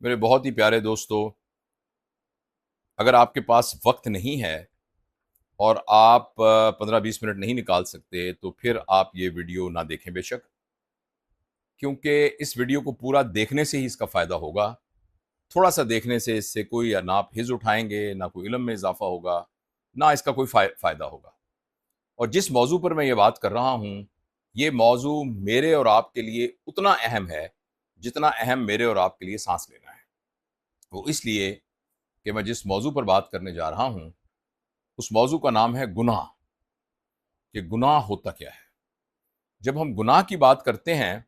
میرے بہت ہی پیارے دوستو، اگر آپ کے پاس وقت نہیں ہے اور آپ 15-20 منٹ نہیں نکال سکتے تو پھر آپ یہ ویڈیو نہ دیکھیں بے شک، کیونکہ اس ویڈیو کو پورا دیکھنے سے ہی اس کا فائدہ ہوگا۔ تھوڑا سا دیکھنے سے اس سے کوئی نہ آپ حفظ اٹھائیں گے، نہ کوئی علم میں اضافہ ہوگا، نہ اس کا کوئی فائدہ ہوگا۔ اور جس موضوع پر میں یہ بات کر رہا ہوں، یہ موضوع میرے اور آپ کے لیے اتنا اہم ہے جتنا اہم میرے اور آپ کے لیے سانس لینا ہے۔ وہ اس لیے کہ میں جس موضوع پر بات کرنے جا رہا ہوں اس موضوع کا نام ہے گناہ، کہ گناہ ہوتا کیا ہے۔ جب ہم گناہ کی بات کرتے ہیں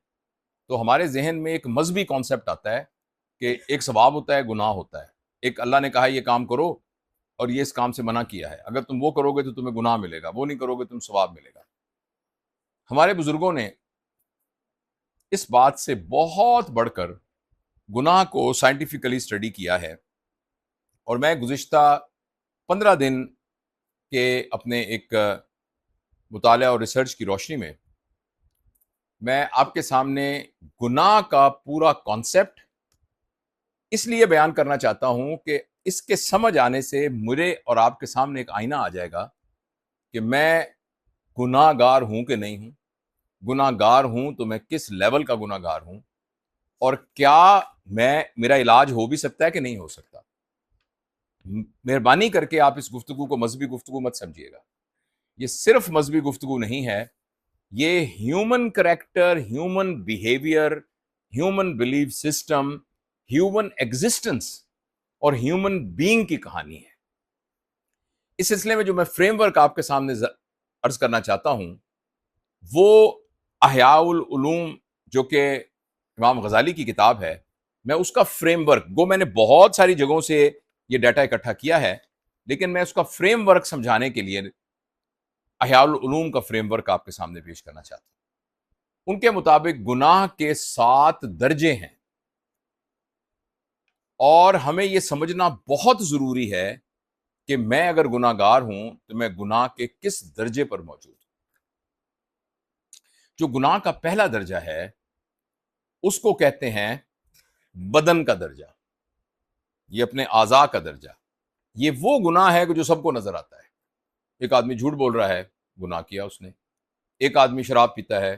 تو ہمارے ذہن میں ایک مذہبی کانسیپٹ آتا ہے کہ ایک ثواب ہوتا ہے، گناہ ہوتا ہے۔ ایک اللہ نے کہا یہ کام کرو اور یہ اس کام سے منع کیا ہے، اگر تم وہ کرو گے تو تمہیں گناہ ملے گا، وہ نہیں کرو گے تم ثواب ملے گا۔ ہمارے بزرگوں نے اس بات سے بہت بڑھ کر گناہ کو سائنٹیفکلی اسٹڈی کیا ہے، اور میں گزشتہ 15 دن کے اپنے ایک مطالعہ اور ریسرچ کی روشنی میں آپ کے سامنے گناہ کا پورا کانسیپٹ اس لیے بیان کرنا چاہتا ہوں کہ اس کے سمجھ آنے سے میرے اور آپ کے سامنے ایک آئینہ آ جائے گا کہ میں گناہ گار ہوں کہ نہیں ہوں، گناہ گار ہوں تو میں کس لیول کا گناہ گار ہوں، اور کیا میرا علاج ہو بھی سکتا ہے کہ نہیں ہو سکتا۔ مہربانی کر کے آپ اس گفتگو کو مذہبی گفتگو مت سمجھیے گا، یہ صرف مذہبی گفتگو نہیں ہے، یہ human character, human behaviour, human belief system, human existence اور ہیومن بینگ کی کہانی ہے۔ اس سلسلے میں جو میں فریم ورک آپ کے سامنے عرض کرنا چاہتا ہوں وہ احیاء العلوم، جو کہ امام غزالی کی کتاب ہے، میں اس کا فریم ورک میں نے بہت ساری جگہوں سے یہ ڈیٹا اکٹھا کیا ہے، لیکن میں اس کا فریم ورک سمجھانے کے لیے احیاء العلوم کا فریم ورک آپ کے سامنے پیش کرنا چاہتا ہوں۔ ان کے مطابق گناہ کے 7 درجے ہیں، اور ہمیں یہ سمجھنا بہت ضروری ہے کہ میں اگر گناہ گار ہوں تو میں گناہ کے کس درجے پر موجود ہوں۔ جو گناہ کا پہلا درجہ ہے اس کو کہتے ہیں بدن کا درجہ، یہ اپنے اعضاء کا درجہ۔ یہ وہ گناہ ہے جو سب کو نظر آتا ہے۔ ایک آدمی جھوٹ بول رہا ہے، گناہ کیا اس نے۔ ایک آدمی شراب پیتا ہے،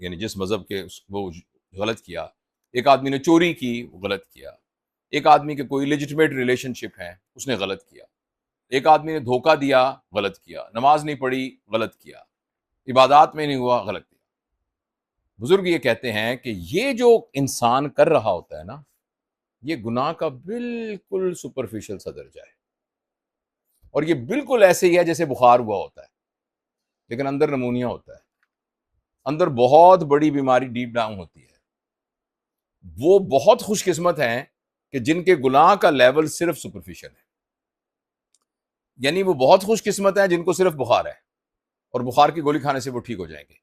یعنی جس مذہب کے وہ غلط کیا۔ ایک آدمی نے چوری کی، وہ غلط کیا۔ ایک آدمی کے کوئی لیجٹمیٹ ریلیشن شپ ہے، اس نے غلط کیا۔ ایک آدمی نے دھوکہ دیا، غلط کیا۔ نماز نہیں پڑھی، غلط کیا۔ عبادات میں نہیں ہوا، غلط کیا۔ بزرگ یہ کہتے ہیں کہ یہ جو انسان کر رہا ہوتا ہے نا، یہ گناہ کا بالکل سپرفیشل سا درجہ ہے، اور یہ بالکل ایسے ہی ہے جیسے بخار ہوا ہوتا ہے، لیکن اندر نمونیا ہوتا ہے، اندر بہت بڑی بیماری ڈیپ ڈاؤن ہوتی ہے۔ وہ بہت خوش قسمت ہیں کہ جن کے گناہ کا لیول صرف سپرفیشل ہے، یعنی وہ بہت خوش قسمت ہیں جن کو صرف بخار ہے اور بخار کی گولی کھانے سے وہ ٹھیک ہو جائیں گے۔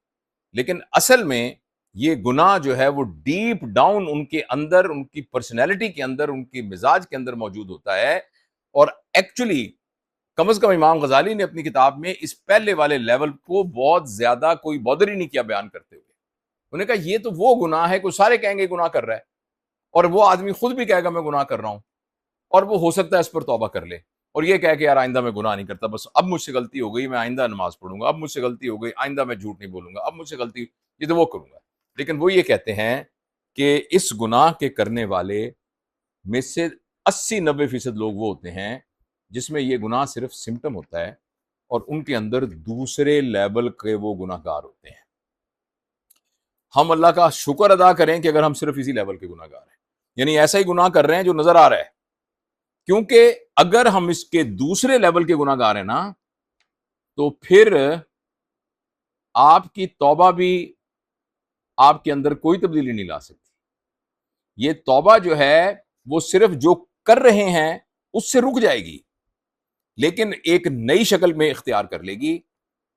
لیکن اصل میں یہ گناہ جو ہے وہ ڈیپ ڈاؤن ان کے اندر، ان کی پرسنالٹی کے اندر، ان کی مزاج کے اندر موجود ہوتا ہے۔ اور ایکچولی کم از کم امام غزالی نے اپنی کتاب میں اس پہلے والے لیول کو بہت زیادہ کوئی بودر ہی نہیں کیا بیان کرتے ہوئے۔ انہوں نے کہا یہ تو وہ گناہ ہے، کوئی سارے کہیں گے گناہ کر رہا ہے، اور وہ آدمی خود بھی کہے گا میں گناہ کر رہا ہوں، اور وہ ہو سکتا ہے اس پر توبہ کر لے اور یہ کہہ کہ یار آئندہ میں گناہ نہیں کرتا، بس اب مجھ سے غلطی ہو گئی، میں آئندہ نماز پڑھوں گا، اب مجھ سے غلطی ہو گئی، آئندہ میں جھوٹ نہیں بولوں گا، اب مجھ سے غلطی یہ تو وہ کروں گا۔ لیکن وہ یہ کہتے ہیں کہ اس گناہ کے کرنے والے میں سے 80-90% لوگ وہ ہوتے ہیں جس میں یہ گناہ صرف سمٹم ہوتا ہے، اور ان کے اندر دوسرے لیول کے وہ گناہ گار ہوتے ہیں۔ ہم اللہ کا شکر ادا کریں کہ اگر ہم صرف اسی لیول کے گناہ گار ہیں، یعنی ایسا ہی گناہ کر رہے ہیں جو نظر آ رہا ہے، کیونکہ اگر ہم اس کے دوسرے لیول کے گناہ گار ہیں نا تو پھر آپ کی توبہ بھی آپ کے اندر کوئی تبدیلی نہیں لا سکتی۔ یہ توبہ جو ہے وہ صرف جو کر رہے ہیں اس سے رک جائے گی، لیکن ایک نئی شکل میں اختیار کر لے گی،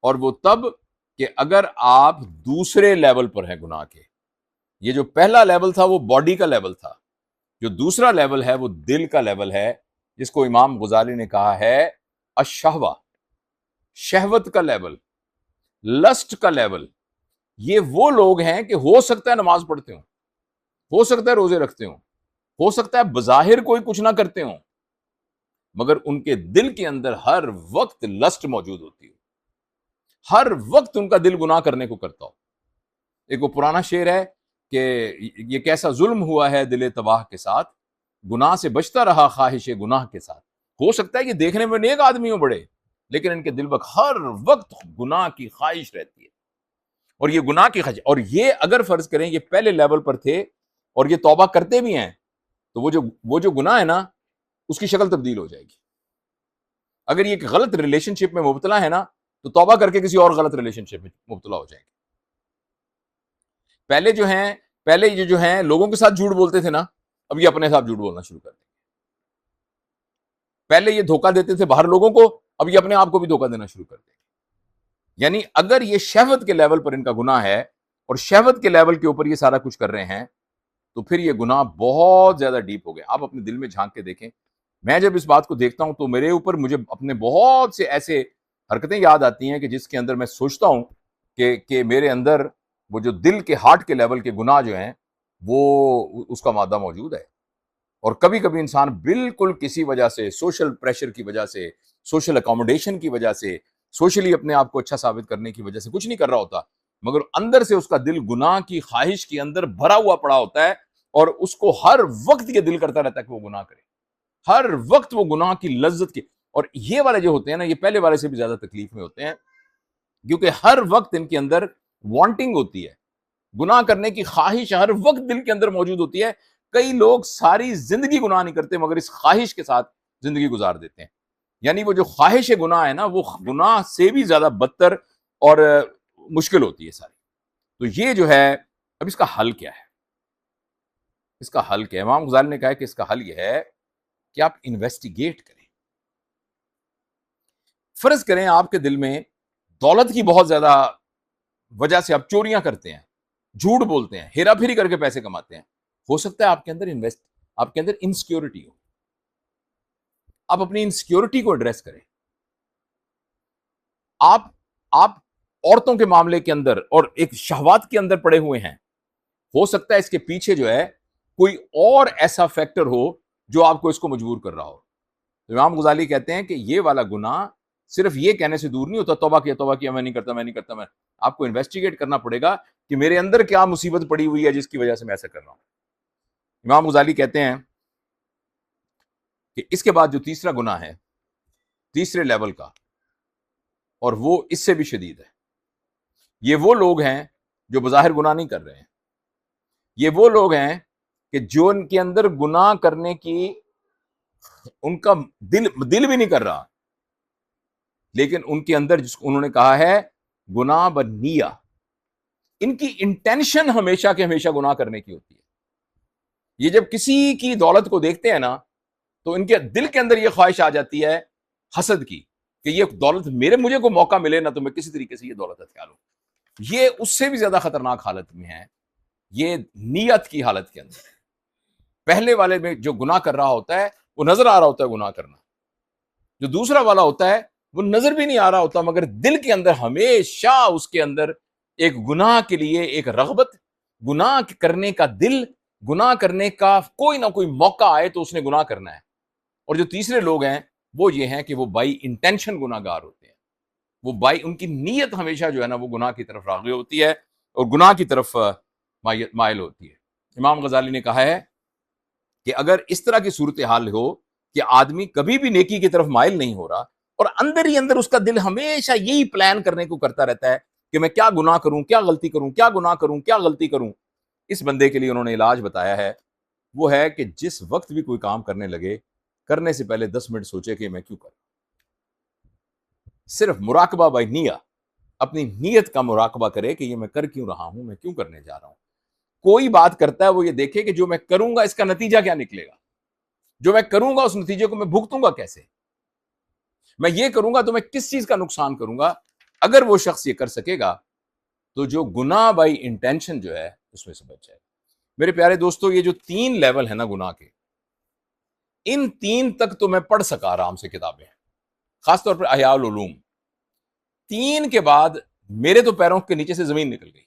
اور وہ تب کہ اگر آپ دوسرے لیول پر ہیں گناہ کے۔ یہ جو پہلا لیول تھا وہ باڈی کا لیول تھا، جو دوسرا لیول ہے وہ دل کا لیول ہے، جس کو امام غزالی نے کہا ہے الشہوہ، شہوت کا لیول، لسٹ کا لیول۔ یہ وہ لوگ ہیں کہ ہو سکتا ہے نماز پڑھتے ہوں، ہو سکتا ہے روزے رکھتے ہوں، ہو سکتا ہے بظاہر کوئی کچھ نہ کرتے ہوں، مگر ان کے دل کے اندر ہر وقت لسٹ موجود ہوتی ہے، ہر وقت ان کا دل گناہ کرنے کو کرتا ہو۔ ایک وہ پرانا شعر ہے کہ یہ کیسا ظلم ہوا ہے دل تباہ کے ساتھ، گناہ سے بچتا رہا خواہش گناہ کے ساتھ۔ ہو سکتا ہے کہ دیکھنے میں نیک آدمی ہوں بڑے، لیکن ان کے دل پر ہر وقت گناہ کی خواہش رہتی ہے، اور یہ گناہ کی خواہش، اور یہ اگر فرض کریں یہ پہلے لیول پر تھے اور یہ توبہ کرتے بھی ہیں، تو وہ جو گناہ ہے نا، اس کی شکل تبدیل ہو جائے گی۔ اگر یہ ایک غلط ریلیشن شپ میں مبتلا ہے نا، تو توبہ کر کے کسی اور غلط ریلیشن شپ میں مبتلا ہو جائیں گے۔ پہلے یہ جو ہیں لوگوں کے ساتھ جھوٹ بولتے تھے نا، اب یہ اپنے ساتھ جھوٹ بولنا شروع کر دیں گے۔ پہلے یہ دھوکہ دیتے تھے باہر لوگوں کو، اب یہ اپنے آپ کو بھی دھوکہ دینا شروع کر دیں گے۔ یعنی اگر یہ شہوت کے لیول پر ان کا گناہ ہے، اور شہوت کے لیول کے اوپر یہ سارا کچھ کر رہے ہیں، تو پھر یہ گناہ بہت زیادہ ڈیپ ہو گئے۔ آپ اپنے دل میں جھانک کے دیکھیں، میں جب اس بات کو دیکھتا ہوں تو میرے اوپر مجھے اپنے بہت سے ایسے حرکتیں یاد آتی ہیں کہ جس کے اندر میں سوچتا ہوں کہ میرے اندر وہ جو دل کے ہارٹ کے لیول کے گناہ جو ہیں، وہ اس کا مادہ موجود ہے۔ اور کبھی کبھی انسان بالکل کسی وجہ سے، سوشل پریشر کی وجہ سے، سوشل اکاموڈیشن کی وجہ سے، سوشلی اپنے آپ کو اچھا ثابت کرنے کی وجہ سے کچھ نہیں کر رہا ہوتا، مگر اندر سے اس کا دل گناہ کی خواہش کے اندر بھرا ہوا پڑا ہوتا ہے، اور اس کو ہر وقت یہ دل کرتا رہتا ہے کہ وہ گناہ کرے، ہر وقت وہ گناہ کی لذت کی۔ اور یہ والے جو ہوتے ہیں نا، یہ پہلے والے سے بھی زیادہ تکلیف میں ہوتے ہیں، کیونکہ ہر وقت ان کے اندر وانٹنگ ہوتی ہے، گناہ کرنے کی خواہش ہر وقت دل کے اندر موجود ہوتی ہے۔ کئی لوگ ساری زندگی گناہ نہیں کرتے، مگر اس خواہش کے ساتھ زندگی گزار دیتے ہیں۔ یعنی وہ جو خواہش گناہ ہے نا، وہ گناہ سے بھی زیادہ بدتر اور مشکل ہوتی ہے ساری۔ تو یہ جو ہے، اب اس کا حل کیا ہے؟ اس کا حل کیا ہے؟ امام غزالی نے کہا ہے کہ اس کا حل یہ ہے کہ آپ انویسٹیگیٹ کریں۔ فرض کریں آپ کے دل میں دولت کی بہت زیادہ وجہ سے آپ چوریاں کرتے ہیں، جھوٹ بولتے ہیں، ہیرا پھیری کر کے پیسے کماتے ہیں، ہو سکتا ہے آپ کے اندر انسیکیورٹی ہو۔ آپ اپنی انسیکیورٹی کو ایڈریس کریں۔ آپ عورتوں کے معاملے کے اندر اور ایک شہوات کے اندر پڑے ہوئے ہیں، ہو سکتا ہے اس کے پیچھے جو ہے کوئی اور ایسا فیکٹر ہو جو آپ کو اس کو مجبور کر رہا ہو۔ امام غزالی کہتے ہیں کہ یہ والا گناہ صرف یہ کہنے سے دور نہیں ہوتا توبہ کیا میں نہیں کرتا۔ آپ کو انویسٹیگیٹ کرنا پڑے گا کہ میرے اندر کیا مصیبت پڑی ہوئی ہے جس کی وجہ سے میں ایسا کر رہا ہوں۔ امام غزالی کہتے ہیں کہ اس کے بعد جو تیسرا گناہ ہے، تیسرے لیول کا، اور وہ اس سے بھی شدید ہے۔ یہ وہ لوگ ہیں جو بظاہر گناہ نہیں کر رہے ہیں، یہ وہ لوگ ہیں کہ جو ان کے اندر گناہ کرنے کی ان کا دل بھی نہیں کر رہا، لیکن ان کے اندر جس کو انہوں نے کہا ہے گناہ بنیہ، ان کی انٹینشن ہمیشہ کے ہمیشہ گناہ کرنے کی ہوتی ہے۔ یہ جب کسی کی دولت کو دیکھتے ہیں نا، تو ان کے دل کے اندر یہ خواہش آ جاتی ہے حسد کی کہ یہ دولت مجھے کو موقع ملے نا، تو میں کسی طریقے سے یہ دولت ہتھیار لوں۔ یہ اس سے بھی زیادہ خطرناک حالت میں ہے، یہ نیت کی حالت کے اندر ہے۔ پہلے والے میں جو گناہ کر رہا ہوتا ہے وہ نظر آ رہا ہوتا ہے گناہ کرنا، جو دوسرا والا ہوتا ہے وہ نظر بھی نہیں آ رہا ہوتا، مگر دل کے اندر ہمیشہ اس کے اندر ایک گناہ کے لیے ایک رغبت، گناہ کرنے کا دل، گناہ کرنے کا کوئی نہ کوئی موقع آئے تو اس نے گناہ کرنا ہے۔ اور جو تیسرے لوگ ہیں وہ یہ ہیں کہ وہ بائی انٹینشن گناہ گار ہوتے ہیں، وہ ان کی نیت ہمیشہ جو ہے نا وہ گناہ کی طرف راغب ہوتی ہے اور گناہ کی طرف مائل ہوتی ہے۔ امام غزالی نے کہا ہے کہ اگر اس طرح کی صورتحال ہو کہ آدمی کبھی بھی نیکی کی طرف مائل نہیں ہو رہا، اور اندر ہی اندر اس کا دل ہمیشہ یہی پلان کرنے کو کرتا رہتا ہے کہ میں کیا گناہ کروں، کیا غلطی کروں، کیا گناہ کروں، کیا غلطی کروں، اس بندے کے لیے انہوں نے علاج بتایا ہے، وہ ہے کہ جس وقت بھی کوئی کام کرنے لگے، کرنے سے پہلے 10 منٹ سوچے کہ میں کیوں کروں۔ صرف مراقبہ بائی نیت، اپنی نیت کا مراقبہ کرے کہ یہ میں کر کیوں رہا ہوں، میں کیوں کرنے جا رہا ہوں۔ کوئی بات کرتا ہے وہ یہ دیکھے کہ جو میں کروں گا اس کا نتیجہ کیا نکلے گا، جو میں کروں گا اس نتیجے کو میں بھگتوں گا کیسے، میں یہ کروں گا تو میں کس چیز کا نقصان کروں گا۔ اگر وہ شخص یہ کر سکے گا تو جو گناہ بائی انٹینشن جو ہے اس میں سے بچ جائے گا۔ میرے پیارے دوستو، یہ جو 3 لیول ہے نا گناہ کے، ان 3 تک تو میں پڑھ سکا آرام سے کتابیں، خاص طور پر احیاء العلوم۔ 3 کے بعد میرے تو پیروں کے نیچے سے زمین نکل گئی۔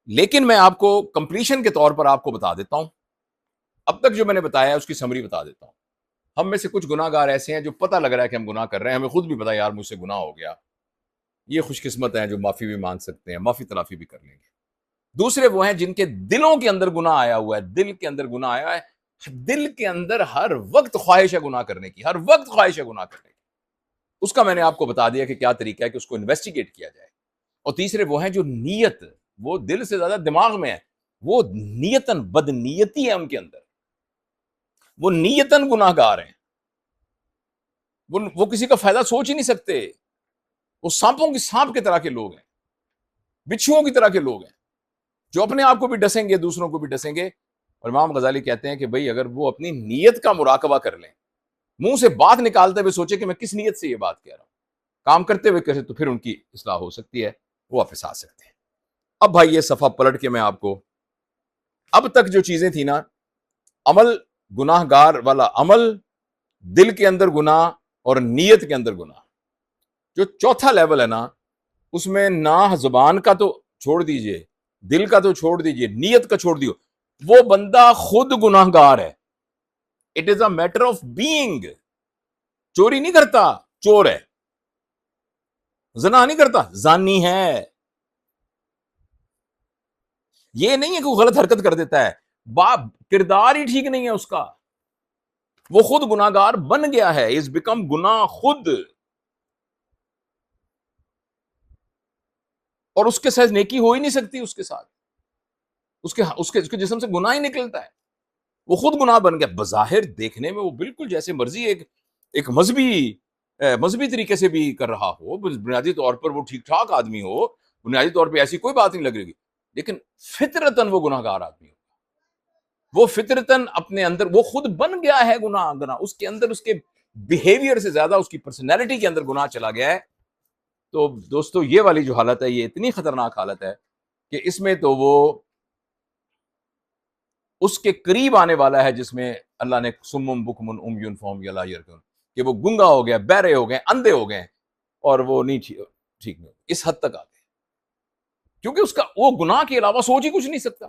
لیکن میں آپ کو کمپلیشن کے طور پر آپ کو بتا دیتا ہوں اب تک جو میں نے بتایا ہے اس کی سمری بتا دیتا ہوں. ہم میں سے کچھ گناہ گار ایسے ہیں جو پتہ لگ رہا ہے کہ ہم گناہ کر رہے ہیں, ہمیں خود بھی پتا یار مجھ سے گناہ ہو گیا, یہ خوش قسمت ہیں جو معافی بھی مانگ سکتے ہیں, معافی تلافی بھی کر لیں گے. دوسرے وہ ہیں جن کے دلوں کے اندر گناہ آیا ہوا ہے, دل کے اندر گناہ آیا ہے, دل کے اندر ہر وقت خواہش ہے گناہ کرنے کی, ہر وقت خواہش ہے گناہ کرنے کی. اس کا میں نے آپ کو بتا دیا کہ کیا طریقہ ہے کہ اس کو انویسٹیگیٹ کیا جائے. اور تیسرے وہ ہیں جو نیت, وہ دل سے زیادہ دماغ میں ہے, وہ نیتاً بدنیتی ہے ان کے اندر, وہ نیتاً گناہ گار ہیں, وہ کسی کا فائدہ سوچ ہی نہیں سکتے. وہ سانپ کی طرح کے لوگ ہیں, بچھوؤں کی طرح کے لوگ ہیں, جو اپنے آپ کو بھی ڈسیں گے, دوسروں کو بھی ڈسیں گے. اور امام غزالی کہتے ہیں کہ بھئی اگر وہ اپنی نیت کا مراقبہ کر لیں, منہ سے بات نکالتے ہوئے سوچے کہ میں کس نیت سے یہ بات کہہ رہا ہوں, کام کرتے ہوئے کرے, تو پھر ان کی اصلاح ہو سکتی ہے, وہ واپس آ سکتے ہیں. اب بھائی یہ صفحہ پلٹ کے میں آپ کو اب تک جو چیزیں تھیں نا, عمل, گناہ گار والا عمل, دل کے اندر گناہ اور نیت کے اندر گناہ, جو چوتھا لیول ہے نا, اس میں نہ زبان کا تو چھوڑ دیجئے, دل کا تو چھوڑ دیجئے, نیت کا چھوڑ دیو, وہ بندہ خود گناہ گار ہے. It is a matter of being. چوری نہیں کرتا, چور ہے. زنا نہیں کرتا, زانی ہے. یہ نہیں ہے کہ وہ غلط حرکت کر دیتا ہے, کردار ہی ٹھیک نہیں ہے اس کا, وہ خود گناہ گار بن گیا ہے, از بیکم گناہ خود. اور اس کے ساتھ نیکی ہو ہی نہیں سکتی, اس کے ساتھ اس کے جسم سے گناہ ہی نکلتا ہے, وہ خود گناہ بن گیا. بظاہر دیکھنے میں وہ بالکل جیسے مرضی ایک مذہبی طریقے سے بھی کر رہا ہو, بنیادی طور پر وہ ٹھیک ٹھاک آدمی ہو, بنیادی طور پہ ایسی کوئی بات نہیں لگ رہی, لیکن فطرتاً وہ گناہ گار آدمی ہو, وہ فطرتاً اپنے اندر وہ خود بن گیا ہے گناہ. اس کے اندر اس کے بیہیویئر سے زیادہ اس کی پرسنالٹی کے اندر گناہ چلا گیا ہے. تو دوستو یہ والی جو حالت ہے, یہ اتنی خطرناک حالت ہے کہ اس میں تو وہ اس کے قریب آنے والا ہے جس میں اللہ نے سمم بکمن امیون فہم لا یرکون, کہ وہ گنگا ہو گیا, بہرے ہو گئے, اندھے ہو گئے, اور وہ نہیں ٹھیک نہیں, اس حد تک آ گئے, کیونکہ اس کا وہ گناہ کے علاوہ سوچ ہی کچھ نہیں سکتا.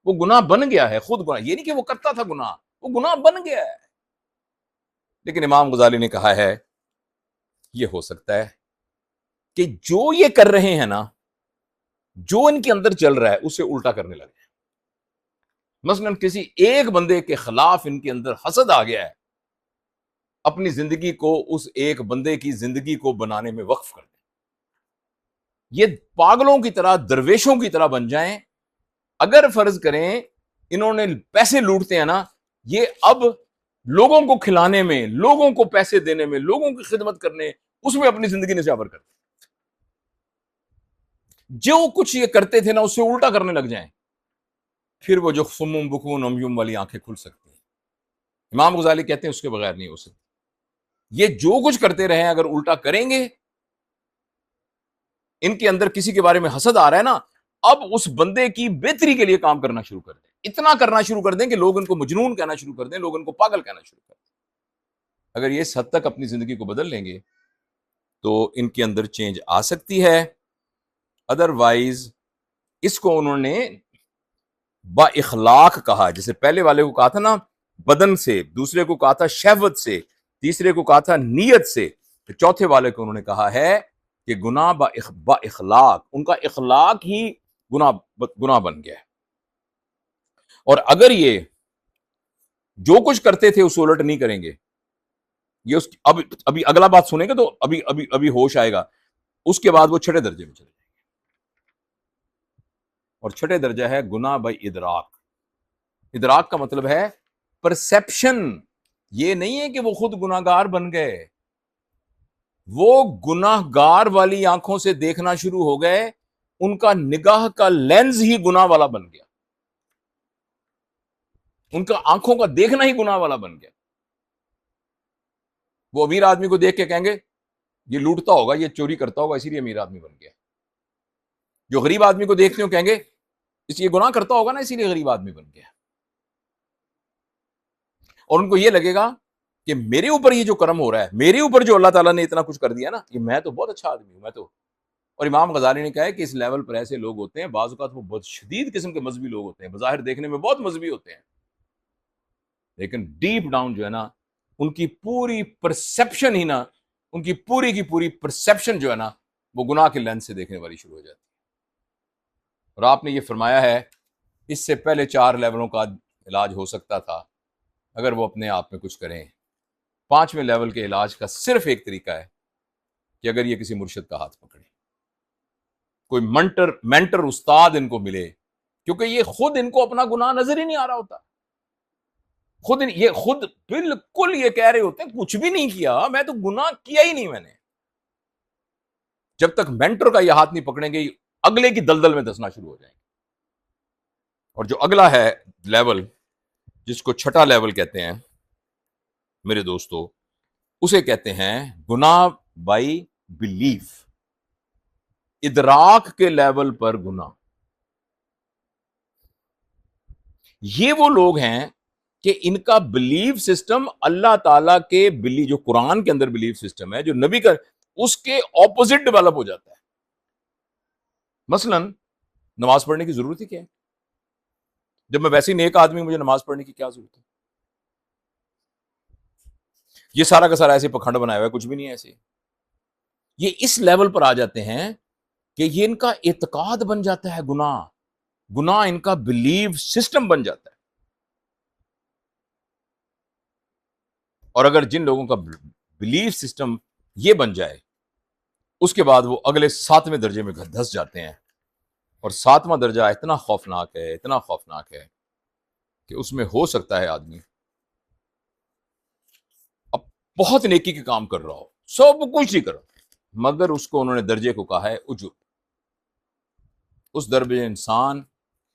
وہ گناہ بن گیا ہے, خود گناہ, یہ نہیں کہ وہ کرتا تھا گناہ, وہ گناہ بن گیا ہے. لیکن امام غزالی نے کہا ہے یہ ہو سکتا ہے کہ جو یہ کر رہے ہیں نا, جو ان کے اندر چل رہا ہے اسے الٹا کرنے لگے. مثلا کسی ایک بندے کے خلاف ان کے اندر حسد آ گیا ہے, اپنی زندگی کو اس ایک بندے کی زندگی کو بنانے میں وقف کر دیں, یہ پاگلوں کی طرح, درویشوں کی طرح بن جائیں. اگر فرض کریں انہوں نے پیسے لوٹتے ہیں نا, یہ اب لوگوں کو کھلانے میں, لوگوں کو پیسے دینے میں, لوگوں کی خدمت کرنے, اس میں اپنی زندگی نشاور کرتے. جو کچھ یہ کرتے تھے نا اس سے الٹا کرنے لگ جائیں, پھر وہ جو سمم بکمن عمیون والی آنکھیں کھل سکتی ہیں. امام غزالی کہتے ہیں اس کے بغیر نہیں ہو سکتی. یہ جو کچھ کرتے رہے اگر الٹا کریں گے, ان کے اندر کسی کے بارے میں حسد آ رہا ہے نا, اب اس بندے کی بہتری کے لیے کام کرنا شروع کر دیں, اتنا کرنا شروع کر دیں کہ لوگ ان کو مجنون کہنا شروع کر دیں, لوگ ان کو پاگل کہنا شروع کر دیں. اگر یہ اس حد تک اپنی زندگی کو بدل لیں گے تو ان کے اندر چینج آ سکتی ہے. ادروائز اس کو انہوں نے با اخلاق کہا, جیسے پہلے والے کو کہا تھا نا بدن سے, دوسرے کو کہا تھا شہوت سے, تیسرے کو کہا تھا نیت سے, تو چوتھے والے کو انہوں نے کہا ہے کہ گناہ با اخلاق, ان کا اخلاق ہی گناہ بن گیا ہے. اور اگر یہ جو کچھ کرتے تھے اس الٹ نہیں کریں گے, یہ ابھی اگلا بات سنیں گے تو ابھی ہوش آئے گا. اس کے بعد وہ چھٹے درجے میں چلے جائیں گے, اور چھٹے درجہ ہے گناہ بائی ادراک. ادراک کا مطلب ہے پرسیپشن. یہ نہیں ہے کہ وہ خود گناہ گار بن گئے, وہ گناہ گار والی آنکھوں سے دیکھنا شروع ہو گئے, ان کا نگاہ کا لینز ہی گناہ والا بن گیا, ان کا آنکھوں کا دیکھنا ہی گناہ والا بن گیا. وہ امیر آدمی کو دیکھ کے کہیں گے یہ لوٹتا ہوگا, یہ چوری کرتا ہوگا, اسی لیے امیر آدمی بن گیا. جو غریب آدمی کو دیکھتے ہو کہیں گے اس یہ گناہ کرتا ہوگا نا, اسی لیے غریب آدمی بن گیا. اور ان کو یہ لگے گا کہ میرے اوپر یہ جو کرم ہو رہا ہے, میرے اوپر جو اللہ تعالیٰ نے اتنا کچھ کر دیا نا, یہ میں تو بہت اچھا آدمی ہوں, میں تو. اور امام غزالی نے کہا ہے کہ اس لیول پر ایسے لوگ ہوتے ہیں, بعض اوقات وہ بہت شدید قسم کے مذہبی لوگ ہوتے ہیں, بظاہر دیکھنے میں بہت مذہبی ہوتے ہیں, لیکن ڈیپ ڈاؤن جو ہے نا ان کی پوری پرسیپشن ہی نا، ان کی پوری کی پوری پرسیپشن جو ہے نا وہ گناہ کے لینس سے دیکھنے والی شروع ہو جاتی ہے. اور آپ نے یہ فرمایا ہے اس سے پہلے 4 لیولوں کا علاج ہو سکتا تھا اگر وہ اپنے آپ میں کچھ کریں. 5ویں لیول کے علاج کا صرف ایک طریقہ ہے کہ اگر یہ کسی مرشد کا ہاتھ پکڑے، کوئی مینٹر استاد ان کو ملے، کیونکہ یہ خود ان کو اپنا گناہ نظر ہی نہیں آ رہا ہوتا. خود بالکل یہ کہہ رہے ہوتے ہیں کچھ بھی نہیں کیا، میں تو گناہ کیا ہی نہیں میں نے. جب تک مینٹر کا یہ ہاتھ نہیں پکڑیں گے اگلے کی دلدل میں دسنا شروع ہو جائیں گے. اور جو اگلا ہے لیول، جس کو چھٹا لیول کہتے ہیں میرے دوستو، اسے کہتے ہیں گناہ بائی بلیف، ادراک کے لیول پر گناہ. یہ وہ لوگ ہیں کہ ان کا بلیف سسٹم اللہ تعالیٰ کے جو قرآن کے اندر بلیف سسٹم ہے، جو نبی کا، اس کے اپوزٹ ڈیولپ ہو جاتا ہے. مثلا نماز پڑھنے کی ضرورت ہی کیا ہے؟ جب میں ویسے ہی نیک آدمی، مجھے نماز پڑھنے کی کیا ضرورت ہے؟ یہ سارا کا سارا ایسے پکھنڈ بنایا ہوا ہے، کچھ بھی نہیں ہے ایسے. یہ اس لیول پر آ جاتے ہیں کہ یہ ان کا اعتقاد بن جاتا ہے، گناہ ان کا بلیف سسٹم بن جاتا ہے. اور اگر جن لوگوں کا بلیف سسٹم یہ بن جائے، اس کے بعد وہ اگلے 7ویں درجے میں دھس جاتے ہیں. اور 7واں درجہ اتنا خوفناک ہے، اتنا خوفناک ہے کہ اس میں ہو سکتا ہے آدمی اب بہت نیکی کے کام کر رہا ہو، سب کچھ ہی کرو، مگر اس کو انہوں نے درجے کو کہا ہے عجب. اس درجے انسان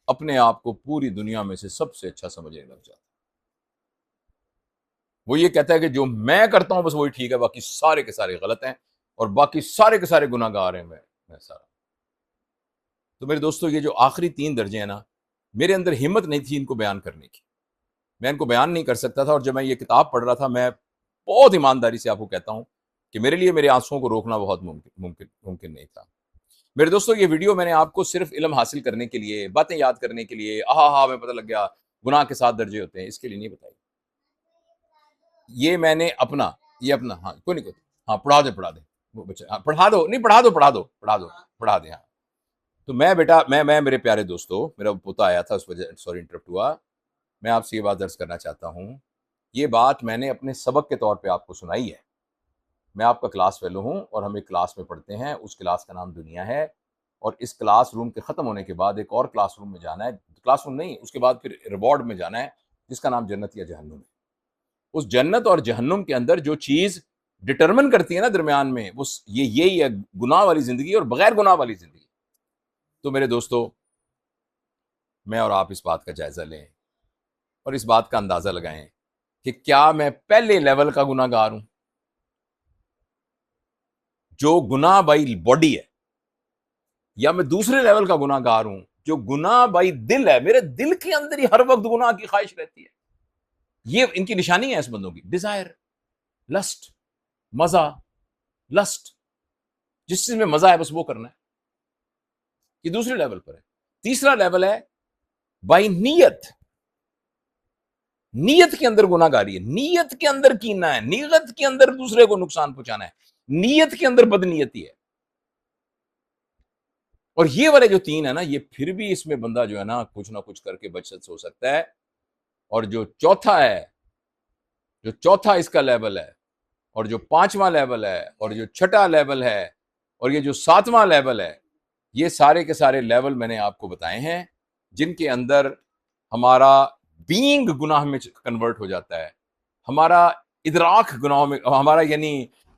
اپنے آپ کو پوری دنیا میں سے سب سے اچھا سمجھنے لگ جاتا ہے. وہ یہ کہتا ہے کہ جو میں کرتا ہوں بس وہی ٹھیک ہے، باقی سارے کے سارے غلط ہیں اور باقی سارے کے سارے گناہ گار ہیں میں سارا. تو میرے دوستو یہ جو آخری 3 درجے ہیں نا، میرے اندر ہمت نہیں تھی ان کو بیان کرنے کی، میں ان کو بیان نہیں کر سکتا تھا. اور جب میں یہ کتاب پڑھ رہا تھا، میں بہت ایمانداری سے آپ کو کہتا ہوں کہ میرے لیے میرے آنسوؤں کو روکنا بہت ممکن نہیں تھا. میرے دوستو یہ ویڈیو میں نے آپ کو صرف علم حاصل کرنے کے لیے، باتیں یاد کرنے کے لیے، میں پتہ لگ گیا گناہ کے 7 درجے ہوتے ہیں، اس کے لیے نہیں بتائی. یہ میں نے اپنا ہاں کوئی نہیں، ہاں پڑھا دے وہ بچہ، پڑھا دیں. ہاں تو میں بیٹا، میں میرے پیارے دوستو، میرا پوتا آیا تھا اس وجہ سوری انٹرپٹ ہوا. میں آپ سے یہ بات عرض کرنا چاہتا ہوں، یہ بات میں نے اپنے سبق کے طور پہ آپ کو سنائی ہے. میں آپ کا کلاس فیلو ہوں اور ہم ایک کلاس میں پڑھتے ہیں، اس کلاس کا نام دنیا ہے. اور اس کلاس روم کے ختم ہونے کے بعد ایک اور کلاس روم میں جانا ہے، کلاس روم نہیں، اس کے بعد پھر ریوارڈ میں جانا ہے جس کا نام جنت یا جہنم ہے. اس جنت اور جہنم کے اندر جو چیز ڈٹرمن کرتی ہے نا درمیان میں، وہ یہی ہے گناہ والی زندگی اور بغیر گناہ والی زندگی. تو میرے دوستو، میں اور آپ اس بات کا جائزہ لیں اور اس بات کا اندازہ لگائیں کہ کیا میں پہلے لیول کا گناہ گار ہوں جو گناہ بائی باڈی ہے، یا میں دوسرے لیول کا گناہ گار ہوں جو گناہ بائی دل ہے، میرے دل کے اندر ہی ہر وقت گناہ کی خواہش رہتی ہے. یہ ان کی نشانی ہے اس بندوں کی، ڈیزائر، لسٹ، مزہ، لسٹ، جس چیز میں مزہ ہے بس وہ کرنا ہے. یہ دوسرے لیول پر ہے. تیسرا لیول ہے بائی نیت کے اندر گناہ گاری ہے، نیت کے اندر کیننا ہے، نیت کے اندر دوسرے کو نقصان پہنچانا ہے، نیت کے اندر بدنیتی ہے. اور یہ والے جو 3 ہے نا، یہ پھر بھی اس میں بندہ جو ہے نا کچھ نہ کچھ کر کے بچت ہو سکتا ہے. اور جو چوتھا اس کا لیول ہے، اور جو 5واں لیول ہے، اور جو چھٹا لیول ہے، اور یہ جو 7واں لیول ہے، یہ سارے کے سارے لیول میں نے آپ کو بتائے ہیں جن کے اندر ہمارا بینگ گناہ میں کنورٹ ہو جاتا ہے، ہمارا ادراک گناہ میں،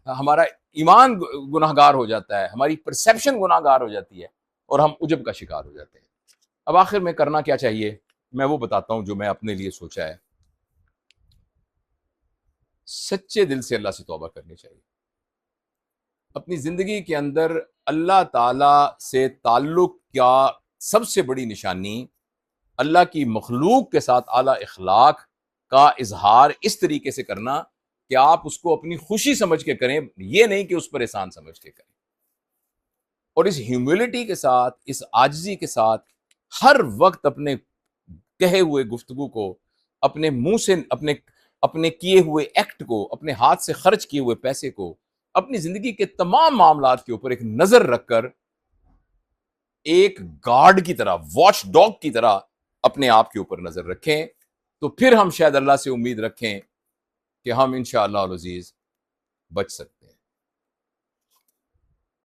ہمارا ایمان گناہ گار ہو جاتا ہے، ہماری پرسیپشن گناہ گار ہو جاتی ہے اور ہم عجب کا شکار ہو جاتے ہیں. اب آخر میں کرنا کیا چاہیے، میں وہ بتاتا ہوں جو میں اپنے لیے سوچا ہے. سچے دل سے اللہ سے توبہ کرنی چاہیے. اپنی زندگی کے اندر اللہ تعالی سے تعلق کا سب سے بڑی نشانی اللہ کی مخلوق کے ساتھ اعلیٰ اخلاق کا اظہار اس طریقے سے کرنا کہ آپ اس کو اپنی خوشی سمجھ کے کریں، یہ نہیں کہ اس پر احسان سمجھ کے کریں. اور اس ہیوملٹی کے ساتھ، اس عاجزی کے ساتھ ہر وقت اپنے کہے ہوئے گفتگو کو اپنے منہ سے اپنے کیے ہوئے ایکٹ کو، اپنے ہاتھ سے خرچ کیے ہوئے پیسے کو، اپنی زندگی کے تمام معاملات کے اوپر ایک نظر رکھ کر ایک گارڈ کی طرح، واچ ڈاگ کی طرح اپنے آپ کے اوپر نظر رکھیں، تو پھر ہم شاید اللہ سے امید رکھیں کہ ہم انشاءاللہ العزیز بچ سکتے ہیں۔